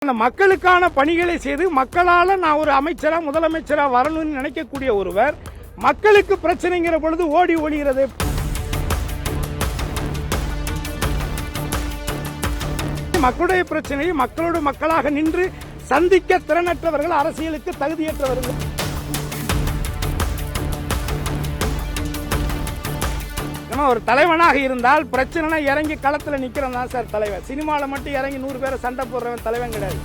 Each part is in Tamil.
அந்த மக்களுக்கான பணிகளை செய்து மக்களால நான் ஒரு அமைச்சரா முதலமைச்சரா வரணும்னு நினைக்கக்கூடிய ஒருவர் மக்களுக்கு பிரச்சனைங்கிற பொழுது ஓடி ஒளிகிறது. மக்களுடைய பிரச்சனையை மக்களோடு மக்களாக நின்று சந்திக்க திறனற்றவர்கள், அரசியலுக்கு தகுதியற்றவர்கள். ஒரு தலைவனாக இருந்தால் பிரச்சனை இறங்கி களத்துல நிக்கிறவன் தான் சார் தலைவன். சினிமால மட்டும் இறங்கி 100 பேரை சண்டை போடுறவன் தலைவன் கிடையாது.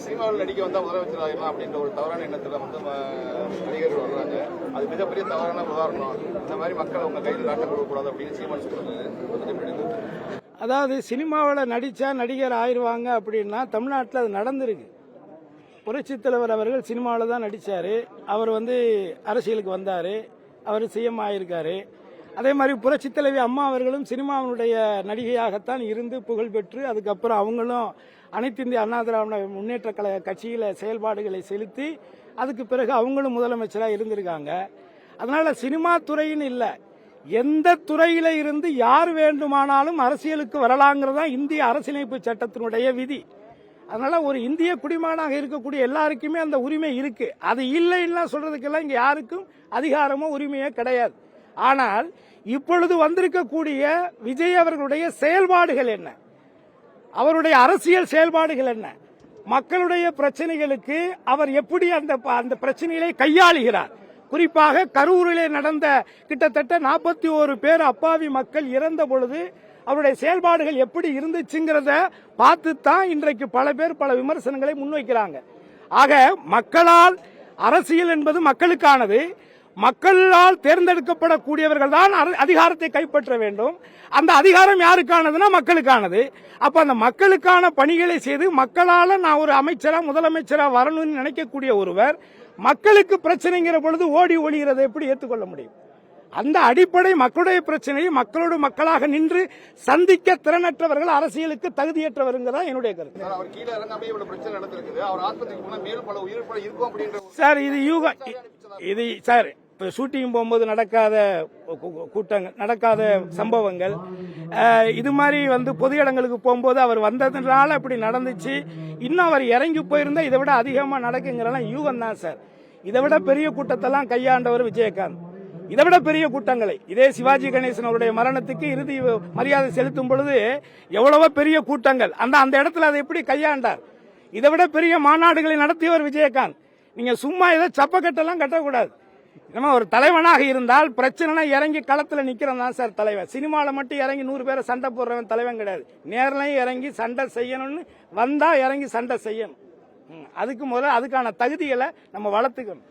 சினிமாவில் நடிக்க வந்தா முதலமைச்சர் ஆகிடலாம் அப்படின்ற ஒரு தவறான எண்ணத்துல வந்து நடிகர்கள் வர்றாங்க. அது மிகப்பெரிய தவறான உதாரணம். இந்த மாதிரி மக்கள் உங்க கையில் நாட்டம் கொடுக்கக்கூடாது அப்படின்னு சீமான் சொல்றாங்க. அதாவது சினிமாவில் நடிச்சா நடிகர் ஆயிடுவாங்க அப்படின்னா தமிழ்நாட்டில் அது நடந்திருக்கு. புரட்சித் தலைவர் அவர்கள் சினிமாவில் தான் நடித்தார். அவர் அரசியலுக்கு வந்தார். அவர் சிஎம் ஆயிருக்காரு. அதே மாதிரி புரட்சித் தலைவி அம்மா அவர்களும் சினிமாவினுடைய நடிகையாகத்தான் இருந்து புகழ் பெற்று அதுக்கப்புறம் அவங்களும் அனைத்து இந்திய அண்ணா திராவிட முன்னேற்ற கழக கட்சியில செயல்பாடுகளை செலுத்தி அதுக்கு பிறகு அவங்களும் முதலமைச்சராக இருந்திருக்காங்க. அதனால சினிமா துறைன்னு இல்லை, எந்த துறையில இருந்து யார் வேண்டுமானாலும் அரசியலுக்கு வரலாங்கிறதா இந்திய அரசியலமைப்பு சட்டத்தினுடைய விதி. அதனால ஒரு இந்திய குடிமகனாக இருக்கக்கூடிய எல்லாருக்குமே அந்த உரிமை இருக்கு. அது இல்லைன்னா சொல்றதுக்கெல்லாம் இங்க யாருக்கும் அதிகாரமோ உரிமையோ கிடையாது. ஆனால் இப்பொழுது வந்திருக்கக்கூடிய விஜய் அவர்களுடைய செயல்பாடுகள் என்ன, அவருடைய அரசியல் செயல்பாடுகள் என்ன, மக்களுடைய பிரச்சனைகளுக்கு அவர் எப்படி அந்த பிரச்சனைகளை கையாளுகிறார். குறிப்பாக கரூரிலே நடந்த கிட்டத்தட்ட 41 பேர் அப்பாவி மக்கள் இறந்த பொழுது அவருடைய செயல்பாடுகள் எப்படி இருந்துச்சுங்கிறத பார்த்து தான் இன்றைக்கு பல பேர் பல விமர்சனங்களை முன்வைக்கிறாங்க. ஆக மக்களால் அரசியல் என்பது மக்களுக்கானது. மக்களால் தேர்ந்தெடுக்கப்படக்கூடியவர்கள் தான் அதிகாரத்தை கைப்பற்ற வேண்டும். அந்த அதிகாரம் யாருக்கானதுன்னா மக்களுக்கானது. அப்ப அந்த மக்களுக்கான பணிகளை செய்து மக்களால நான் ஒரு அமைச்சரா முதலமைச்சரா வரணும்னு நினைக்கக்கூடிய ஒருவர் மக்களுக்கு பிரச்சனைங்கிற பொழுது ஓடி ஒளிகிறதை எப்படி ஏற்றுக்கொள்ள முடியும்? அந்த அடிப்படை மக்களுடைய பிரச்சனையை மக்களோடு மக்களாக நின்று சந்திக்க திறனற்றவர்கள், அரசியலுக்கு தகுதியற்றவருங்கிறதா என்னுடைய கருத்து. சார் இது யூகம். இது சார் ஷூட்டிங் போகும்போது நடக்காத கூட்டங்கள், நடக்காத சம்பவங்கள், இது மாதிரி பொது இடங்களுக்கு போகும்போது அவர் வந்ததுனால இப்படி நடந்துச்சு. இன்னும் அவர் இறங்கி போயிருந்தா இதை விட அதிகமா நடக்குங்கிறலாம் யூகம் தான் சார். இதை விட பெரிய கூட்டத்தெல்லாம் கையாண்டவர் விஜயகாந்த். இதை விட பெரிய கூட்டங்களை, இதே சிவாஜி கணேசன் அவருடைய மரணத்துக்கு இறுதி மரியாதை செலுத்தும் பொழுது எவ்வளவோ பெரிய கூட்டங்கள், அந்த இடத்துல அதை எப்படி கையாண்டார். இதை விட பெரிய மாநாடுகளை நடத்தியவர் விஜயகாந்த். நீங்க சும்மா ஏதோ சப்பக்கட்டெல்லாம் கட்டக்கூடாது. நம்ம ஒரு தலைவனாக இருந்தால் பிரச்சனை இறங்கி களத்துல நிக்கிறவன் தான் சார் தலைவன். சினிமால மட்டும் இறங்கி 100 பேரை சண்டை போடுறவன் தலைவன் கிடையாது. நேர்லையும் இறங்கி சண்டை செய்யணும்னு வந்தா இறங்கி சண்டை செய்யணும். அதுக்கு முதல்ல அதுக்கான தகுதிகளை நம்ம வளர்த்துக்கணும்.